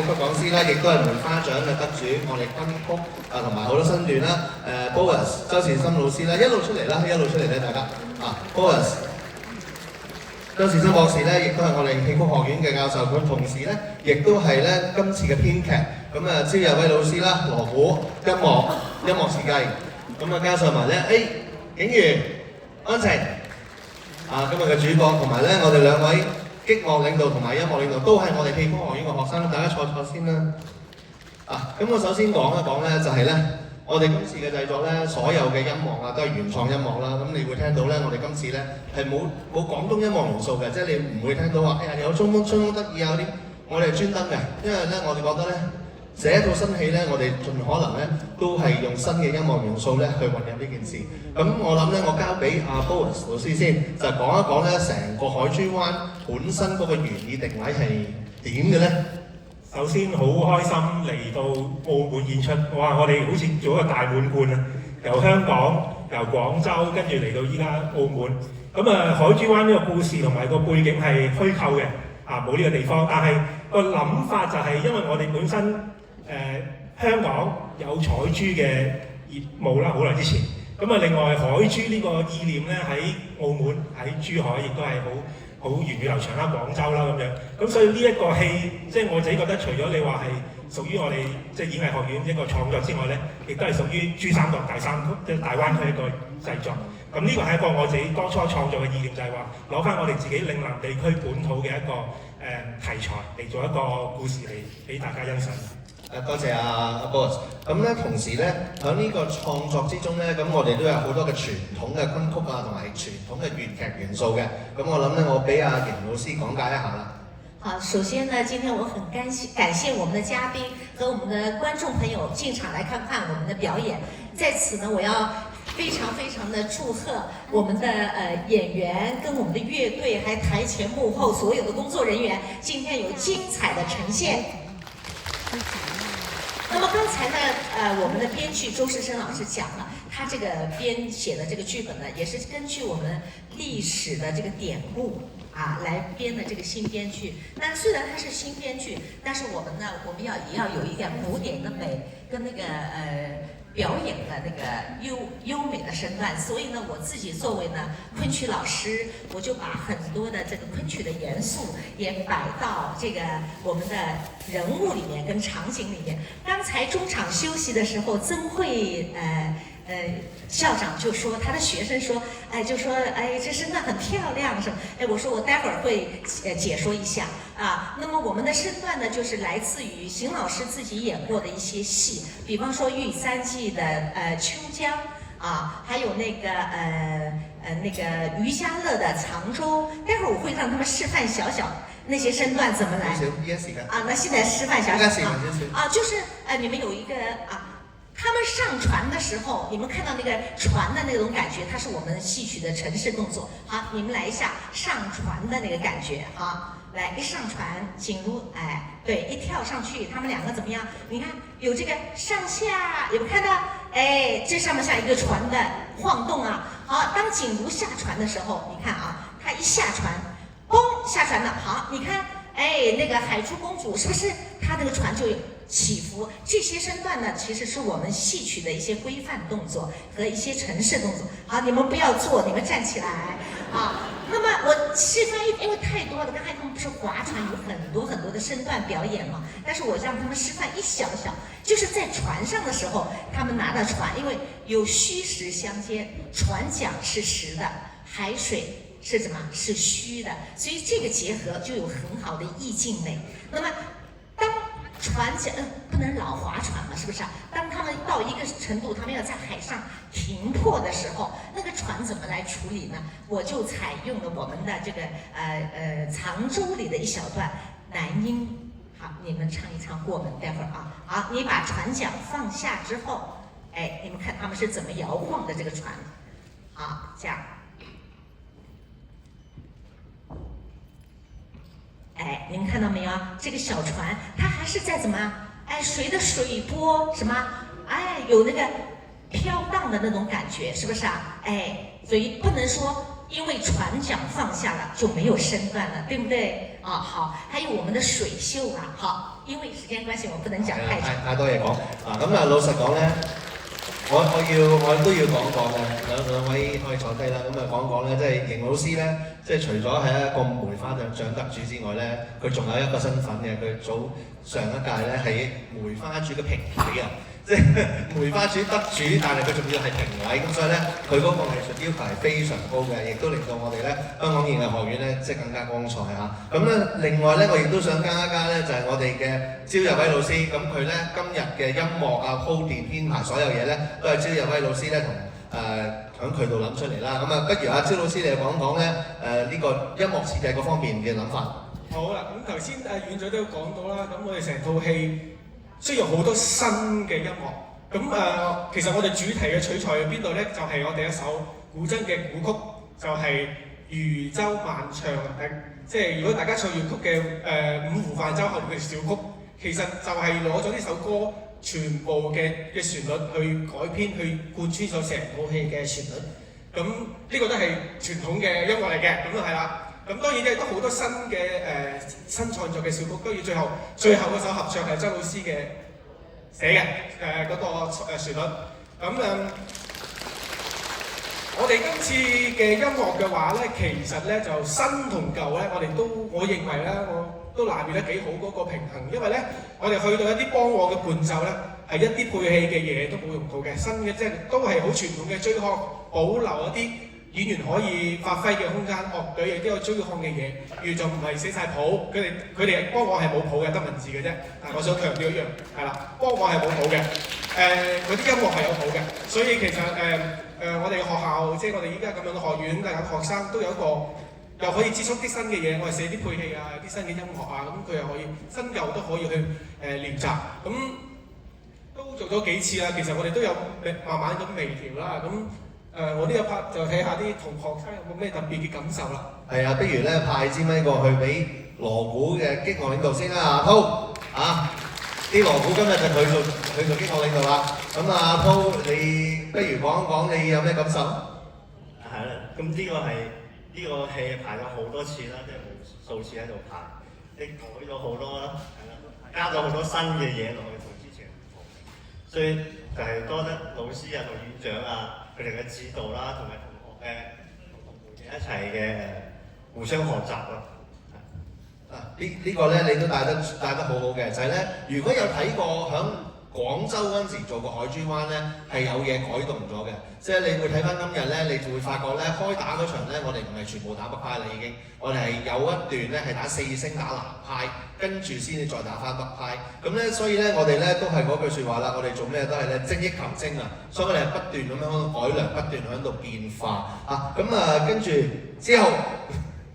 曲講師啦，亦都係梅花獎嘅得主，我哋昆曲同埋好多身段啦。Boris 周善心老師啦，一路出嚟啦，一路出嚟咧，大家Boris 周善心博士咧，亦都係我哋戲曲學院嘅教授，佢同時咧，亦都係咧今次嘅編劇。咁啊，招日威老師啦，鑼鼓、音樂設計，咁啊加上埋咧，景瑜、安晴今日嘅主角，同埋咧我哋兩位擊樂領導同埋音樂領導都係我哋戲曲學院嘅學生，大家坐先啦。咁我首先講一講咧，就係咧，我哋今次嘅製作咧，所有嘅音樂都係原創音樂啦。咁你會聽到咧，我哋今次咧係冇廣東音樂元素嘅，即係你唔會聽到話有春風得意啊嗰啲，我哋係專登嘅，因為咧我哋覺得咧。寫一套新戲咧，我哋盡可能咧都係用新嘅音樂元素咧去混入呢件事。咁我諗咧，我交俾阿 Boris 老師先，就講一講咧成個海珠灣本身嗰個原意定位係點嘅咧。首先好開心嚟到澳門演出，哇！我哋好似做一個大滿貫啊！由香港、由廣州，跟住嚟到依家澳門。咁海珠灣呢個故事同埋個背景係虛構嘅，冇呢個地方。但係個諗法就係因為我哋本身香港有彩珠嘅業務啦，好耐之前。咁另外海珠呢個意念咧喺澳門、喺珠海亦都係好源遠流長啦，廣州啦咁樣。咁所以呢一個戲，即係我自己覺得，除咗你話係屬於我哋即係演藝學院一個創作之外咧，亦都係屬於珠三角即係大灣區一個製作。咁呢個係一個我自己當初創作嘅意念，就係話攞翻我哋自己嶺南地區本土嘅一個題材嚟做一個故事嚟俾大家欣賞。多謝阿 Boris。咁咧同時咧喺呢個創作之中咧，咁我哋都有好多嘅傳統嘅昆曲同埋傳統嘅粵劇元素嘅。咁我諗咧，我俾阿瑩老師講解一下啦。好，首先呢，今天我很感謝我們的嘉賓和我們的觀眾朋友進場來看看我們的表演。在此呢，我要非常的祝賀我們的演員跟我們的樂隊，還台前幕後所有的工作人員，今天有精彩的呈現。那麼剛才呢，我們的編劇周世生老師講了，他這個編寫的這個劇本呢，也是根據我們歷史的這個典故來編的這個新編劇。那雖然它是新編劇，但是我們也要有一點古典的美跟那個表演的那個優美的身段，所以呢，我自己作為呢昆曲老師，我就把很多的這個昆曲的元素也擺到這個我們的人物裡面跟場景裡面。剛才中場休息的時候，曾慧校長就說他的學生說，就說這身段很漂亮什麼，我說我待會兒會解說一下那麼我們的身段呢，就是來自於邢老師自己演過的一些戲，比方說《玉簪記》的秋江還有那個余家樂的長洲。待會兒我會讓他們示範小那些身段怎麼來那現在示範小就是你們有一個他們上船的時候，你們看到那個船的那種感覺，它是我們戲曲的程式動作。好，你們來一下上船的那個感覺。好，來一上船，景如對，一跳上去，他們兩個怎麼樣？你看有這個上下，有沒有看到？這上面像一個船的晃動好，當景如下船的時候，你看他一下船，嘣，下船了。好，你看，那個海珠公主是不是？她那個船就起伏，這些身段呢，其實是我們戲曲的一些規範動作和一些程式動作。好，你們不要坐，你們站起來那麼我示範因為太多了，剛才他們不是划船有很多的身段表演嘛，但是我讓他們示範一小，就是在船上的時候，他們拿到船，因為有虛實相間，船槳是實的，海水是什麼？是虛的，所以這個結合就有很好的意境美。那麼當船槳不能老划船嘛，是不是當他們到一個程度，他們要在海上停泊的時候，那個船怎麼來處理呢？我就採用了我們的這個長洲裡的一小段男音。好，你們唱一唱過門，待會兒好，你把船槳放下之後，你們看他們是怎麼搖晃的這個船。好，這樣。你們看到沒有？這個小船，它還是在怎麼？隨着水波什麼？有那個飄蕩的那種感覺，是不是所以不能說因為船槳放下了就沒有身段了，對不對啊，好，還有我們的水秀啊，好，因為時間關係，我不能講太長。太多嘢講啊！咁啊，老實講咧，我都要講講嘅，兩位可以坐低啦。咁啊，講講咧，即係邢老師咧，即係除咗係一個梅花獎得主之外咧，佢仲有一個身份嘅，佢早上一屆咧係梅花主嘅評委啊！即係梅花主得主，但係佢仲要係評委，咁所以咧，佢嗰個藝術要求係非常高嘅，亦都令到我哋咧香港演藝學院咧即係更加光彩嚇。咁咧，另外咧，我亦都想加一加咧，就係我哋嘅招日威老師，咁佢咧今日嘅音樂啊、鋪墊編排所有嘢咧，都係招日威老師咧同喺佢度諗出嚟啦。咁啊，不如阿招老師你講講咧呢個音樂設計嗰方面嘅諗法。好啦，咁頭先院長都講到啦，咁我哋成套戲需要好多新嘅音樂，咁其實我哋主題嘅取材喺邊度咧？就係、我哋一首古箏嘅古曲，就係、漁舟晚唱。即係如果大家唱粵曲嘅五湖泛舟後面嘅小曲，其實就係攞咗呢首歌全部嘅旋律去改編，去貫穿咗成套戲嘅旋律。咁呢個都係傳統嘅音樂嚟嘅，咁就係啦。咁當然亦都好多新嘅新創作嘅小曲，當然最後嗰首合唱係周老師嘅寫嘅嗰個旋律。我哋今次嘅音樂嘅話咧，其實咧就新同舊咧，我認為咧，我都拿捏得幾好嗰個平衡，因為咧我哋去到一啲幫我嘅伴奏咧，係一啲配器嘅嘢都冇用到嘅，新嘅即係都係好傳統嘅追腔，保留一啲演員可以發揮嘅空間，樂隊亦都有追腔嘅嘢，而就唔係寫晒譜，佢哋幫我係冇譜嘅，得文字嘅啫。但係我想強調一樣，係啦，幫我係冇譜嘅，嗰啲音樂係有譜嘅，所以其實我哋學校即係我哋依家咁樣嘅學院，大家學生都有一個又可以接觸啲新嘅嘢，我哋寫啲配器啊，啲新嘅音樂啊，咁佢又可以新舊都可以去練習，咁都做咗幾次啦。其實我哋都有慢慢咁微調啦，咁。我呢一 part 就睇下啲同學生有冇咩特別嘅感受啦。係啊，不如咧派支咪過去俾鑼鼓嘅擊樂領導先啦，阿滔啊！啲鑼鼓今日就佢做擊樂領導啦。咁啊，阿滔你不如講一講你有咩感受？係啦，咁呢個戲排咗好多次啦，即係無數次喺度排，你改咗好多啦，係啦，加咗好多新嘅嘢落去同之前唔同，所以就係多得老師啊同院長啊。佢哋嘅指導啦，同埋同學一齊嘅互相學習咯。呢個咧你都帶得好好嘅，就係咧，如果有睇過響廣州嗰陣時做過海珠灣咧，係有嘢改動咗嘅。即係你會睇翻今日咧，你就會發覺咧，開打嗰場咧，我哋唔係全部打北派啦已經，我哋係有一段咧係打四聲打南派，跟住先至再打翻北派。咁咧，所以咧我哋咧都係嗰句説話啦，我哋做咩都係咧精益求精啊，所以我哋係不斷咁樣改良，不斷喺度變化啊。咁啊，跟住之後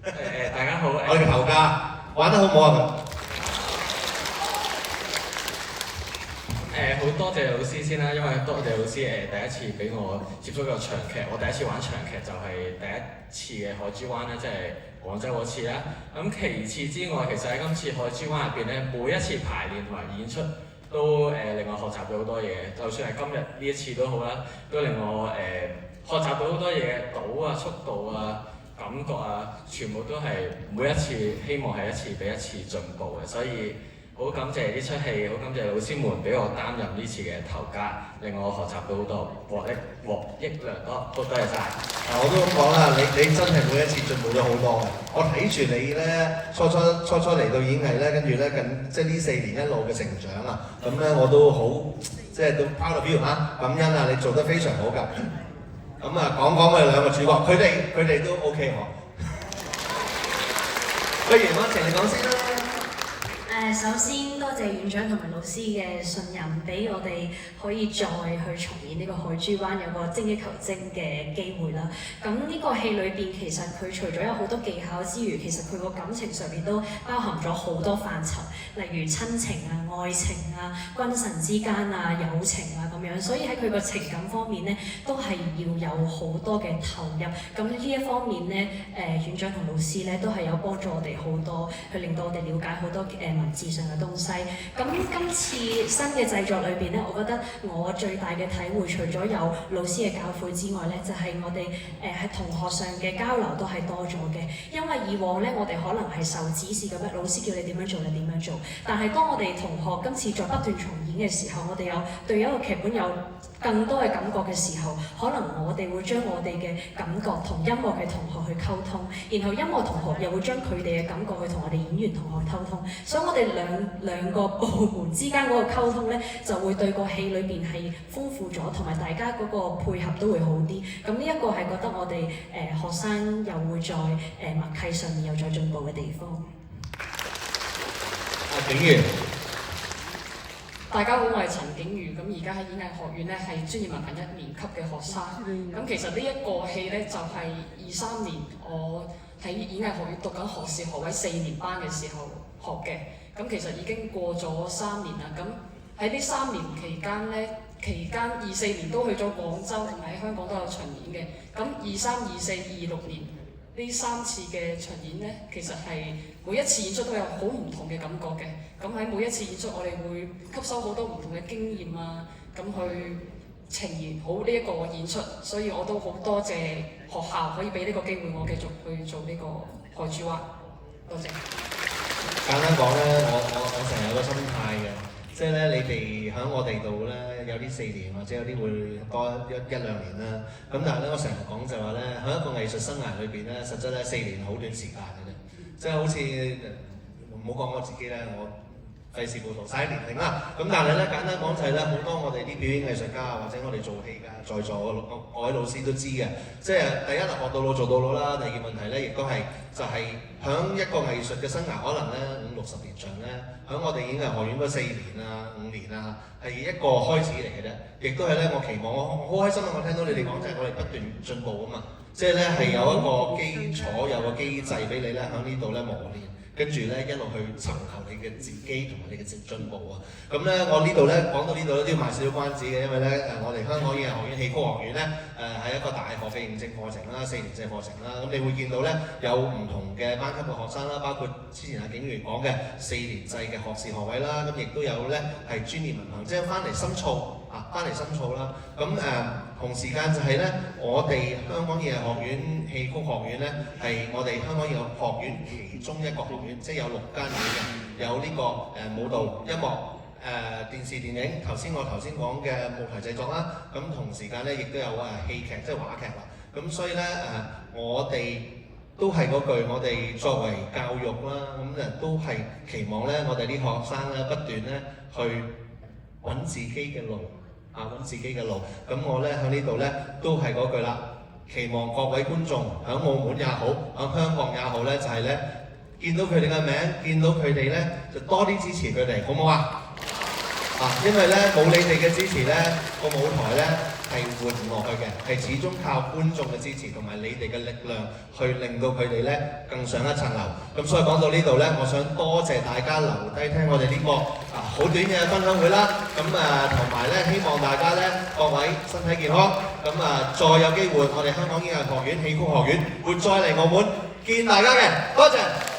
大家好，我哋嘅頭家玩得好唔好啊？好多謝老師先啦，因為多謝老師第一次俾我接觸個長劇，我第一次玩長劇就係第一次嘅海珠灣咧，即係廣州嗰次啦。咁其次之外，其實喺今次海珠灣入邊咧，每一次排練同埋演出都令我學習到好多嘢，就算係今日呢一次都好啦，都令我學習到好多嘢，賭啊、速度啊、感覺啊，全部都係每一次希望係一次比一次進步嘅，所以。好感謝呢出戲，好感謝老師們俾我擔任呢次嘅頭家，令我學習到好多，獲益良多，好多謝晒。我都咁講啦，你真係每一次進步咗好多嘅。我睇住你咧，初嚟到演藝咧，跟住咧即係呢4年一路嘅成長啊，咁咧我都好即係都 proud of you 啊，感恩啊，你做得非常好㗎。咁啊，講我哋兩個主角，佢哋都 OK 嗬。不如我請你講先啦。首先多謝院長同埋老師嘅信任，俾我哋可以再去重演呢個海珠灣有個精益求精嘅機會啦。咁呢個戲裏邊其實佢除咗有好多技巧之餘，其實佢個感情上面都包含咗好多範疇。例如親情啊、愛情啊、君臣之間啊、友情啊咁樣，所以喺佢個情感方面咧，都係要有好多嘅投入。咁呢一方面咧，院長同老師咧都係有幫助我哋好多，去令到我哋了解好多文字上嘅東西。咁今次新嘅製作裏邊咧，我覺得我最大嘅體會，除咗有老師嘅教誨之外咧，就係我哋喺同學上嘅交流都係多咗嘅。因為以往咧，我哋可能係受指示咁樣，老師叫你點樣做，你點樣做。但係當我哋同學今次再不斷重演嘅時候，我哋有對一個劇本有更多嘅感覺嘅時候，可能我哋會將我哋嘅感覺同音樂嘅同學去溝通，然後音樂同學又會將佢哋嘅感覺去同我哋演員同學溝通，所以我哋兩個部門之間嗰個溝通咧，就會對個戲裏邊係豐富咗，同埋大家嗰個配合都會好啲。咁呢一個係覺得我哋學生又會在默契上面有再進步嘅地方。景瑜。大家好，我係陳景瑜，咁而家喺演藝學院咧係專業文憑1年級嘅學生。咁其實呢一個戲咧就係23年我喺演藝學院讀緊學士學位4年班嘅時候學嘅。咁其實已經過咗3年啦。咁喺呢3年期間咧，期間24年都去咗廣州同埋喺香港都有巡演嘅。咁23、24、26年呢3次嘅巡演咧，其實係每一次演出都有好唔同嘅感覺嘅。咁喺每一次演出，我哋會吸收好多唔同嘅經驗啊，咁去呈現好呢一個演出。所以我都好多謝學校可以俾呢個機會我繼續去做呢個海珠灣。多謝。簡單講咧，我成日有個心態嘅，即係咧你哋喺我哋度咧有啲4年，或者有啲會多一兩年啦。咁但係咧，我成日講就話咧，喺一個藝術生涯裏邊咧，實質咧4年好短時間嘅啫，即係好似唔好講我自己咧，我費事暴露晒年齡啦。咁但係咧，簡單講就係咧，好多我哋啲表演藝術家或者我哋做戲㗎，在座各位老師都知嘅，即係第一學到老做到老啦。第二個問題咧，亦都係就係響一個藝術嘅生涯，可能咧50-60年長咧，響我哋演藝學院嗰4年啊、5年啊，係一個開始嚟嘅啫。亦都係咧，我期望我好開心啊！我聽到你哋講就係我哋不斷進步啊嘛，即係咧係有一個基礎、有個機制俾你咧響呢度咧磨練。跟住咧一路去尋求你嘅自己同埋你嘅進步啊！咁咧我呢度咧講到呢度咧都要賣少少關子嘅，因為咧我哋香港演藝學院戲曲學院咧係一個大學嘅認證課程啦，4年制課程啦。咁你會見到咧有唔同嘅班級嘅學生啦，包括之前阿景瑜講嘅4年制嘅學士學位啦，咁亦都有咧係專業文憑，即係翻嚟深造啊，翻嚟深造啦。咁同時間就係咧，我哋香港演藝學院戲曲學院咧係我哋香港演藝學院其中一個學院，即係有6間院嘅，有呢個舞蹈、音樂、電視電影，我頭先講嘅舞台製作啦。咁同時間咧亦都有戲劇，即係話劇啦。咁所以咧我哋都係嗰句，我哋作為教育啦，咁都係期望咧，我哋啲學生咧不斷咧去揾自己嘅路。揾自己嘅路，咁我咧喺呢度咧都係嗰句啦，期望各位觀眾喺澳門也好，喺香港也好咧，就係咧見到佢哋嘅名，見到佢哋咧就多啲支持佢哋，好唔好啊？因為咧冇你哋嘅支持咧，個舞台咧係活唔落去嘅，係始終靠觀眾嘅支持同埋你哋嘅力量去令到佢哋咧更上一層樓。咁所以講到呢度咧，我想多謝大家留低聽我哋呢個好短嘅分享會啦。咁同埋咧，希望大家咧各位身體健康。咁再有機會，我哋香港演藝學院戲曲學院會再嚟澳門見大家嘅，多謝。